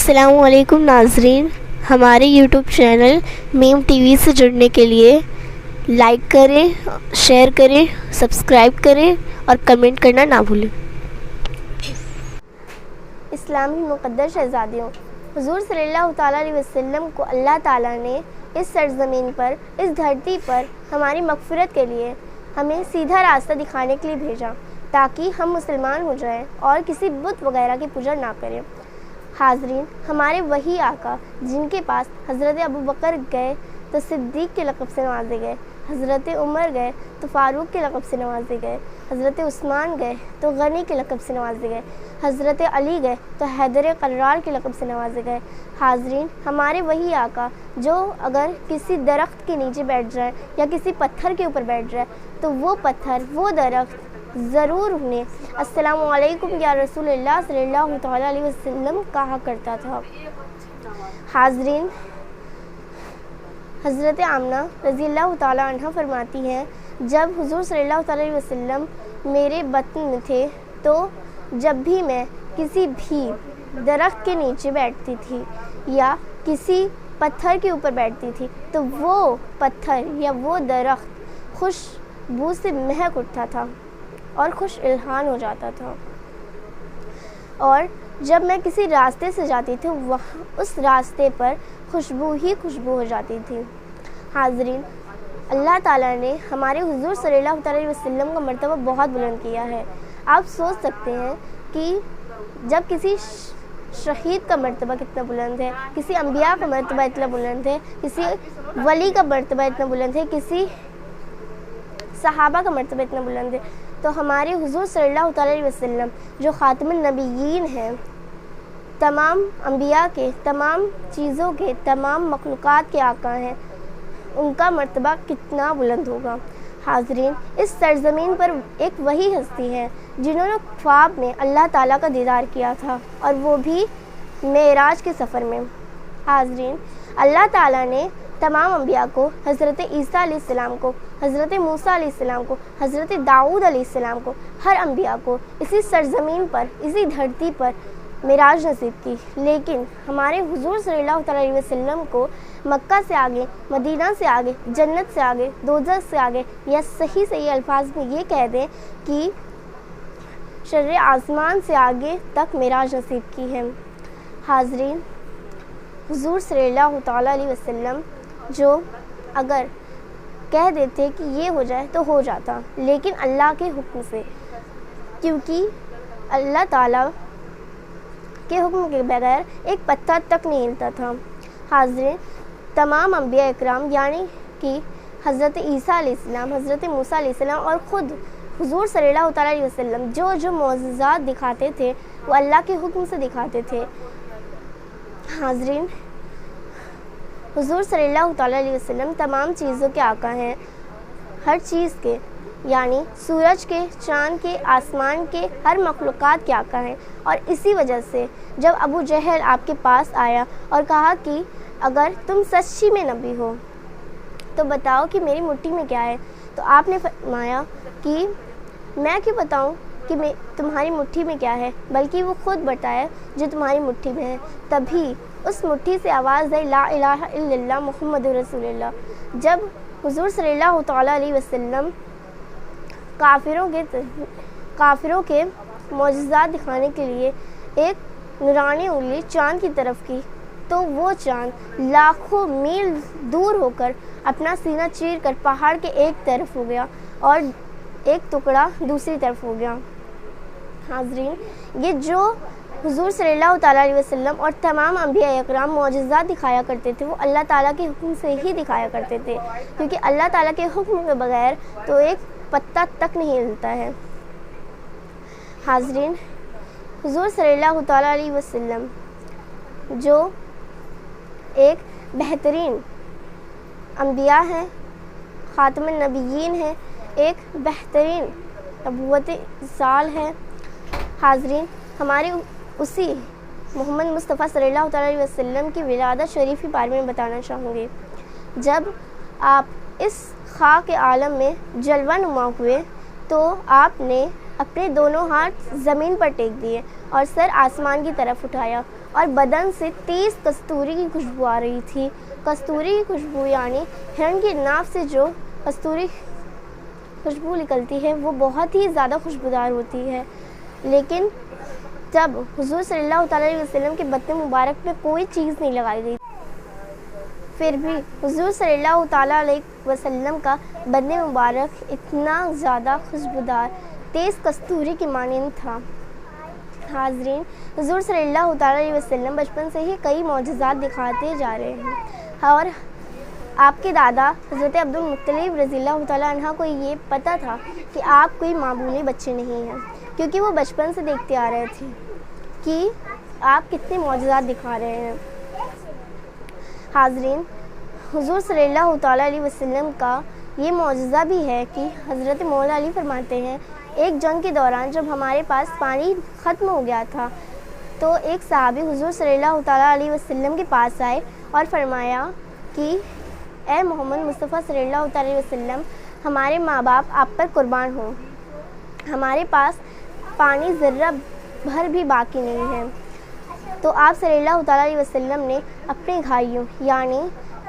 السلام علیکم ناظرین، ہمارے یوٹیوب چینل میم ٹی وی سے جڑنے کے لیے لائک کریں، شیئر کریں، سبسکرائب کریں اور کمنٹ کرنا نہ بھولیں۔ اسلامی مقدس شہزادیوں، حضور صلی اللہ تعالیٰ علیہ وسلم کو اللہ تعالیٰ نے اس سرزمین پر، اس دھرتی پر ہماری مغفرت کے لیے ہمیں سیدھا راستہ دکھانے کے لیے بھیجا تاکہ ہم مسلمان ہو جائیں اور کسی بت وغیرہ کی پوجا نہ کریں۔ حاضرین، ہمارے وہی آقا جن کے پاس حضرت ابوبکر گئے تو صدیق کے لقب سے نوازے گئے، حضرت عمر گئے تو فاروق کے لقب سے نوازے گئے، حضرت عثمان گئے تو غنی کے لقب سے نوازے گئے، حضرت علی گئے تو حیدر قرار کے لقب سے نوازے گئے۔ حاضرین، ہمارے وہی آقا جو اگر کسی درخت کے نیچے بیٹھ جائے یا کسی پتھر کے اوپر بیٹھ جائے تو وہ پتھر، وہ درخت ضرور انہیں السلام علیکم یا رسول اللہ صلی اللہ تعالیٰ علیہ وسلم کہا کرتا تھا۔ حاضرین، حضرت آمنہ رضی اللہ تعالیٰ عنہ فرماتی ہیں، جب حضور صلی اللہ تعالیٰ علیہ وسلم میرے بطن میں تھے تو جب بھی میں کسی بھی درخت کے نیچے بیٹھتی تھی یا کسی پتھر کے اوپر بیٹھتی تھی تو وہ پتھر یا وہ درخت خوشبو سے مہک اٹھتا تھا اور خوش الحان ہو جاتا تھا، اور جب میں کسی راستے سے جاتی تھی اس راستے پر خوشبو ہی خوشبو ہو جاتی تھی۔ حاضرین، اللہ تعالیٰ نے ہمارے حضور صلی اللہ تعالیٰ علیہ وسلم کا مرتبہ بہت بلند کیا ہے۔ آپ سوچ سکتے ہیں کہ جب کسی شہید کا مرتبہ کتنا بلند ہے، کسی انبیاء کا مرتبہ اتنا بلند ہے، کسی ولی کا مرتبہ اتنا بلند ہے، کسی صحابہ کا مرتبہ اتنا بلند ہے، تو ہمارے حضور صلی اللہ تعالیٰ علیہ وسلم جو خاتم النبیین ہیں، تمام انبیاء کے، تمام چیزوں کے، تمام مخلوقات کے آقا ہیں، ان کا مرتبہ کتنا بلند ہوگا۔ حاضرین، اس سرزمین پر ایک وہی ہستی ہے جنہوں نے خواب میں اللہ تعالیٰ کا دیدار کیا تھا، اور وہ بھی معراج کے سفر میں۔ حاضرین، اللہ تعالیٰ نے تمام انبیاء کو، حضرت عیسیٰ علیہ السلام کو، حضرت موسیٰ علیہ السلام کو، حضرت داؤد علیہ السلام کو، ہر انبیاء کو اسی سرزمین پر، اسی دھرتی پر معراج نصیب کی، لیکن ہمارے حضور صلی اللہ تعالیٰ علیہ وسلم کو مکہ سے آگے، مدینہ سے آگے، جنت سے آگے، دوزخ سے آگے، یا صحیح الفاظ میں یہ کہہ دیں کہ شر آسمان سے آگے تک معراج نصیب کی ہے۔ حاضرین، حضور صلی اللہ تعالیٰ علیہ وسلم جو اگر کہہ دیتے کہ یہ ہو جائے تو ہو جاتا، لیکن اللہ کے حکم سے، کیونکہ اللہ تعالیٰ کے حکم کے بغیر ایک پتہ تک نہیں ہلتا تھا۔ حاضرین، تمام انبیاء اکرام یعنی کہ حضرت عیسیٰ علیہ السلام، حضرت موسیٰ علیہ السلام اور خود حضور صلی اللہ تعالیٰ علیہ وسلم جو معجزات دکھاتے تھے وہ اللہ کے حکم سے دکھاتے تھے۔ حاضرین، حضور صلی اللہ تعالیٰ علیہ وسلم تمام چیزوں کے آقا ہیں، ہر چیز کے، یعنی سورج کے، چاند کے، آسمان کے، ہر مخلوقات کے آقا ہیں، اور اسی وجہ سے جب ابو جہل آپ کے پاس آیا اور کہا کہ اگر تم سچی میں نبی ہو تو بتاؤ کہ میری مٹھی میں کیا ہے، تو آپ نے فرمایا کہ میں کیوں بتاؤں کہ تمہاری مٹھی میں کیا ہے، بلکہ وہ خود بتائے جو تمہاری مٹھی میں ہے۔ تبھی اس مٹھی سے آواز آئی، لا الہ الا اللہ محمد رسول اللہ۔ جب حضور صلی اللہ تعالیٰ علیہ وسلم کافروں کے معجزات دکھانے کے لیے ایک نورانی انگلی چاند کی طرف کی تو وہ چاند لاکھوں میل دور ہو کر اپنا سینہ چیر کر پہاڑ کے ایک طرف ہو گیا اور ایک ٹکڑا دوسری طرف ہو گیا۔ حاضرین، یہ جو حضور صلی اللہ تعالیٰ علیہ وسلم اور تمام انبیاء اکرام معجزات دکھایا کرتے تھے وہ اللہ تعالیٰ کے حکم سے ہی دکھایا کرتے تھے، کیونکہ اللہ تعالیٰ کے حکم کے بغیر تو ایک پتہ تک نہیں ہلتا ہے۔ حاضرین، حضور صلی اللہ تعالیٰ علیہ وسلم جو ایک بہترین انبیاء ہیں، خاتم النبیین ہیں، ایک بہترین نبوت ارسال ہے۔ حاضرین، ہمارے اسی محمد مصطفیٰ صلی اللہ تعالیٰ علیہ وسلم کی ولادت شریف کے بارے میں بتانا چاہوں گی۔ جب آپ اس خاک عالم میں جلوہ نما ہوئے تو آپ نے اپنے دونوں ہاتھ زمین پر ٹیک دیے اور سر آسمان کی طرف اٹھایا اور بدن سے تیز کستوری کی خوشبو آ رہی تھی۔ کستوری کی خوشبو یعنی ہرن کی ناف سے جو کستوری خوشبو نکلتی ہے وہ بہت ہی زیادہ خوشبودار ہوتی ہے، لیکن جب حضور صلی اللہ تعالیٰ علیہ وسلم کے بدن مبارک میں کوئی چیز نہیں لگائی گئی، پھر بھی حضور صلی اللہ تعالیٰ علیہ وسلم کا بدن مبارک اتنا زیادہ خوشبودار تیز کستوری کی مانند تھا۔ حاضرین، حضور صلی اللہ تعالیٰ علیہ وسلم بچپن سے ہی کئی معجزات دکھاتے جا رہے ہیں، اور آپ کے دادا حضرت عبد المطلب رضی اللہ تعالیٰ عنہ کو یہ پتہ تھا کہ آپ کوئی معمولی بچے نہیں ہیں، کیونکہ وہ بچپن سے دیکھتے آ رہے تھے کہ آپ کتنے معجزات دکھا رہے ہیں۔ حاضرین، حضور صلی اللہ تعالیٰ علیہ وسلم کا یہ معجزہ بھی ہے کہ حضرت مولا علی فرماتے ہیں، ایک جنگ کے دوران جب ہمارے پاس پانی ختم ہو گیا تھا تو ایک صحابی حضور صلی اللہ تعالیٰ علیہ وسلم کے پاس آئے اور فرمایا کہ اے محمد مصطفیٰ صلی اللہ تعالیٰ علیہ وسلم، ہمارے ماں باپ آپ پر قربان ہوں، ہمارے پاس پانی ذرہ بھر بھی باقی نہیں ہے۔ تو آپ صلی اللہ تعالیٰ علیہ وسلم نے اپنے گھائیوں یعنی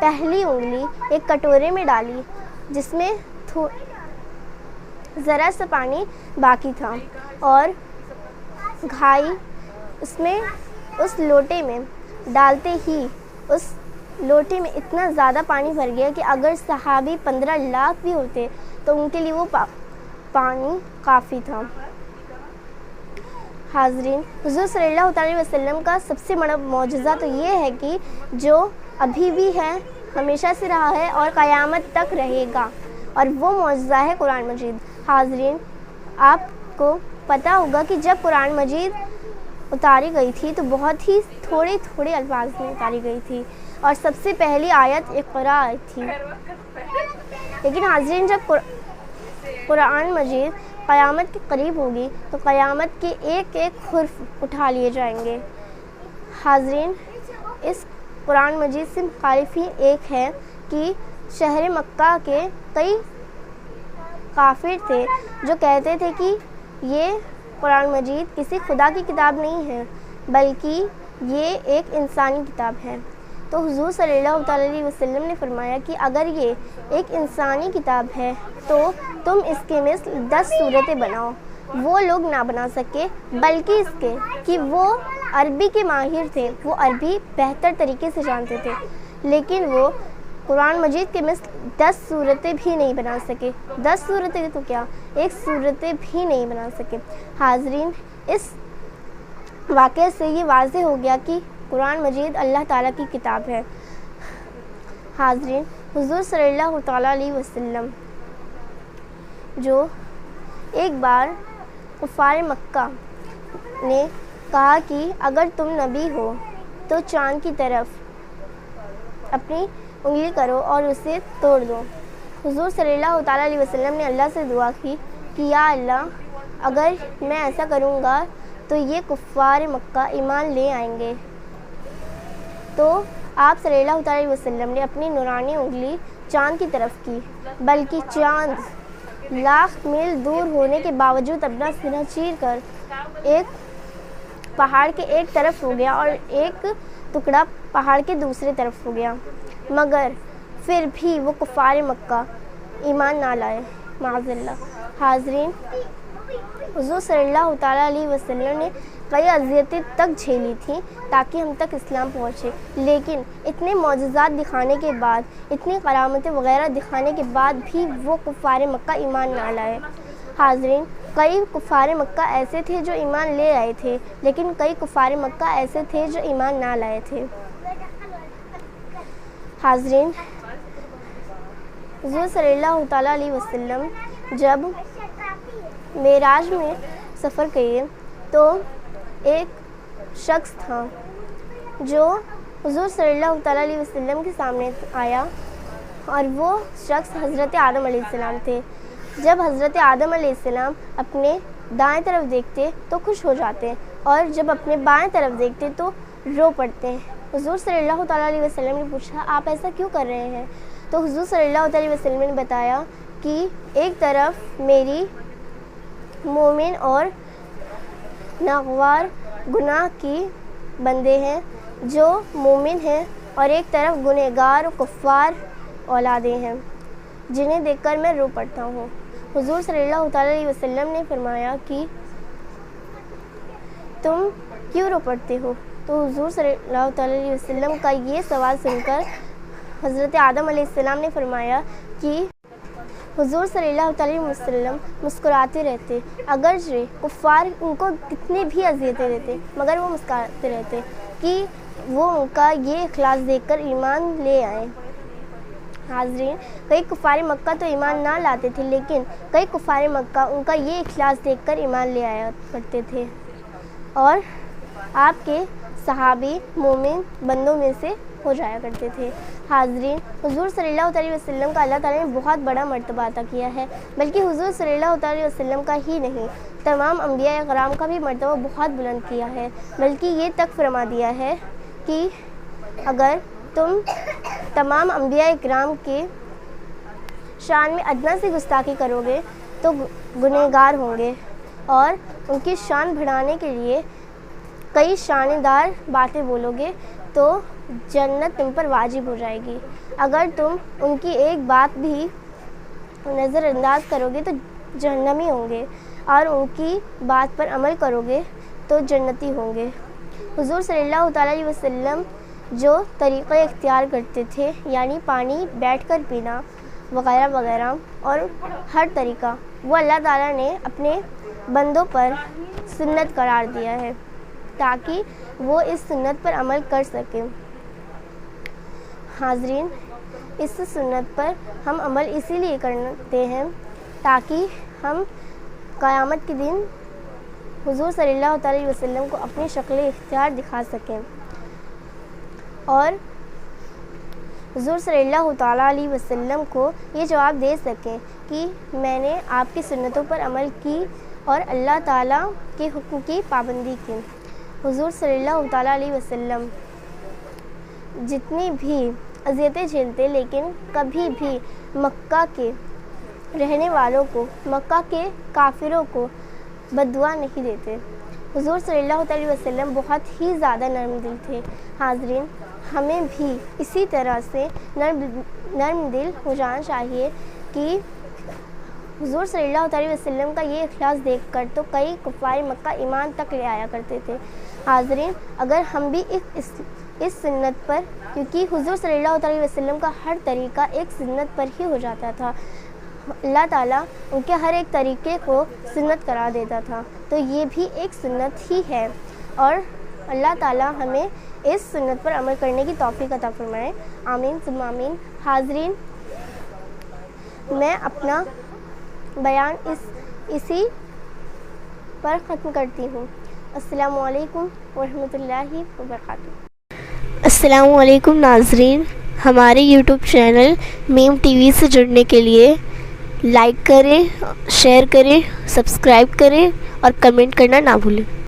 پہلی انگلی ایک کٹورے میں ڈالی جس میں ذرا سا پانی باقی تھا، اور گھائی اس لوٹے میں ڈالتے ہی اس لوٹے میں اتنا زیادہ پانی بھر گیا کہ اگر صحابی 15 لاکھ بھی ہوتے تو ان کے لیے وہ پانی کافی تھا۔ حاضرین، حضور صلی اللہ تعالیٰ علیہ وسلم کا سب سے بڑا معجزہ تو یہ ہے کہ جو ابھی بھی ہے، ہمیشہ سے رہا ہے اور قیامت تک رہے گا، اور وہ معجزہ ہے قرآن مجید۔ حاضرین، آپ کو پتہ ہوگا کہ جب قرآن مجید اتاری گئی تھی تو بہت ہی تھوڑے الفاظ میں اتاری گئی تھی، اور سب سے پہلی آیت اقرا تھی، لیکن حاضرین جب قرآن مجید قیامت کے قریب ہوگی تو قیامت کے ایک ایک حرف اٹھا لیے جائیں گے۔ حاضرین، اس قرآن مجید سے مخالف ہی ایک ہے کہ شہر مکہ کے کئی کافر تھے جو کہتے تھے کہ یہ قرآن مجید کسی خدا کی کتاب نہیں ہے بلکہ یہ ایک انسانی کتاب ہے۔ تو حضور صلی اللہ تعالیٰ علیہ وسلم نے فرمایا کہ اگر یہ ایک انسانی کتاب ہے تو تم اس کے مثل 10 صورتیں بناؤ۔ وہ لوگ نہ بنا سکے، بلکہ اس کے کہ وہ عربی کے ماہر تھے، وہ عربی بہتر طریقے سے جانتے تھے، لیکن وہ قرآن مجید کے مثل 10 صورتیں بھی نہیں بنا سکے۔ 10 صورتیں تو کیا، 1 صورتیں بھی نہیں بنا سکے۔ حاضرین، اس واقعے سے یہ واضح ہو گیا کہ قرآن مجید اللہ تعالیٰ کی کتاب ہے۔ حاضرین، حضور صلی اللہ تعالیٰ علیہ وسلم جو ایک بار کفار مکہ نے کہا کہ اگر تم نبی ہو تو چاند کی طرف اپنی انگلی کرو اور اسے توڑ دو۔ حضور صلی اللہ تعالیٰ علیہ وسلم نے اللہ سے دعا کی کہ یا اللہ، اگر میں ایسا کروں گا تو یہ کفار مکہ ایمان لے آئیں گے۔ تو آپ صلی اللہ تعالیٰ علیہ وسلم نے اپنی نورانی انگلی چاند کی طرف کی، بلکہ چاند لاکھ میل دور ہونے کے باوجود اپنا سینہ چیر کر ایک پہاڑ کے ایک طرف ہو گیا اور ایک ٹکڑا پہاڑ کے دوسرے طرف ہو گیا، مگر پھر بھی وہ کفار مکہ ایمان نہ لائے، معاذ اللہ۔ حاضرین، حضور صلی اللہ تعالیٰ علیہ وسلم نے کئی اذیتیں تک جھیلی تھیں تاکہ ہم تک اسلام پہنچے، لیکن اتنے معجزات دکھانے کے بعد، اتنی کرامتیں وغیرہ دکھانے کے بعد بھی وہ کفار مکہ ایمان نہ لائے۔ حاضرین، کئی کفار مکہ ایسے تھے جو ایمان لے آئے تھے، لیکن کئی کفار مکہ ایسے تھے جو ایمان نہ لائے تھے۔ حاضرین، حضور صلی اللہ تعالیٰ علیہ وسلم جب معراج میں سفر کیے تو ایک شخص تھا جو حضور صلی اللہ تعالیٰ علیہ وسلم کے سامنے آیا، اور وہ شخص حضرت آدم علیہ السلام تھے۔ جب حضرت آدم علیہ السلام اپنے دائیں طرف دیکھتے تو خوش ہو جاتے، اور جب اپنے بائیں طرف دیکھتے تو رو پڑتے۔ حضور صلی اللہ تعالیٰ علیہ وسلم نے پوچھا، آپ ایسا کیوں کر رہے ہیں؟ تو حضور صلی اللہ تعالیٰ علیہ وسلم نے بتایا کہ ایک طرف میری مومن اور ناغوار گناہ کی بندے ہیں جو مومن ہیں اور ایک طرف گنہگار و کفار اولادیں ہیں جنہیں دیکھ کر میں رو پڑتا ہوں۔ حضور صلی اللہ تعالیٰ علیہ وسلم نے فرمایا کہ تم کیوں رو پڑتے ہو؟ تو حضور صلی اللہ تعالیٰ علیہ وسلم کا یہ سوال سن کر حضرت آدم علیہ السلام نے فرمایا کہ حضور صلی اللہ تعالیٰ علیہ وسلم مسکراتے رہتے، اگرچہ کفار ان کو کتنی بھی اذیتیں دیتے مگر وہ مسکراتے رہتے کہ وہ ان کا یہ اخلاص دیکھ کر ایمان لے آئیں۔ حاضرین، کئی کفار مکہ تو ایمان نہ لاتے تھے، لیکن کئی کفار مکہ ان کا یہ اخلاص دیکھ کر ایمان لے آیا کرتے تھے اور آپ کے صحابی مومن بندوں میں سے ہو جایا کرتے تھے۔ حاضرین، حضور صلی اللہ علیہ وسلم کا اللہ تعالیٰ نے بہت بڑا مرتبہ عطا کیا ہے، بلکہ حضور صلی اللہ علیہ وسلم کا ہی نہیں، تمام انبیاء کرام کا بھی مرتبہ بہت بلند کیا ہے، بلکہ یہ تک فرما دیا ہے کہ اگر تم تمام انبیاء کرام کے شان میں ادنا سی گستاخی کرو گے تو گنہگار ہوں گے، اور ان کی شان بڑھانے کے لیے کئی شاندار باتیں بولو گے تو جنت تم پر واجب ہو جائے گی۔ اگر تم ان کی ایک بات بھی نظر انداز کرو گے تو جہنمی ہوں گے، اور ان کی بات پر عمل کرو گے تو جنتی ہوں گے۔ حضور صلی اللہ تعالیٰ علیہ وسلم جو طریقہ اختیار کرتے تھے، یعنی پانی بیٹھ کر پینا وغیرہ وغیرہ اور ہر طریقہ، وہ اللہ تعالیٰ نے اپنے بندوں پر سنت قرار دیا ہے تاکہ وہ اس سنت پر عمل کر سکیں۔ حاضرین، اس سنت پر ہم عمل اسی لیے کرتے ہیں تاکہ ہم قیامت کے دن حضور صلی اللہ تعالیٰ علیہ وسلم کو اپنی شکل اختیار دکھا سکیں اور حضور صلی اللہ تعالیٰ علیہ وسلم کو یہ جواب دے سکیں کہ میں نے آپ کی سنتوں پر عمل کی اور اللہ تعالیٰ کے حکم کی پابندی کی۔ حضور صلی اللہ تعالیٰ علیہ وسلم جتنی بھی اذیتیں جھیلتے، لیکن کبھی بھی مکہ کے رہنے والوں کو، مکہ کے کافروں کو بد دعا نہیں دیتے۔ حضور صلی اللہ تعالیٰ علیہ وسلم بہت ہی زیادہ نرم دل تھے۔ حاضرین، ہمیں بھی اسی طرح سے نرم دل ہو جانا چاہیے کہ حضور صلی اللہ تعالیٰ وسلم کا یہ اخلاص دیکھ کر تو کئی کفار مکہ ایمان تک لے آیا کرتے تھے۔ حاضرین، اگر ہم بھی اس سنت پر، کیونکہ حضور صلی اللہ تعالیٰ وسلم کا ہر طریقہ ایک سنت پر ہی ہو جاتا تھا، اللہ تعالیٰ ان کے ہر ایک طریقے کو سنت قرار دیتا تھا، تو یہ بھی ایک سنت ہی ہے، اور اللہ تعالیٰ ہمیں اس سنت پر عمل کرنے کی توفیق عطا فرمائے، آمین ثم آمین۔ حاضرین، میں اپنا بیان اسی پر ختم کرتی ہوں۔ السلام علیکم ورحمۃ اللہ وبرکاتہ۔ السلام علیکم ناظرین، ہمارے یوٹیوب چینل میم ٹی وی سے جڑنے کے لیے لائک کریں، شیئر کریں، سبسکرائب کریں اور کمنٹ کرنا نہ بھولیں۔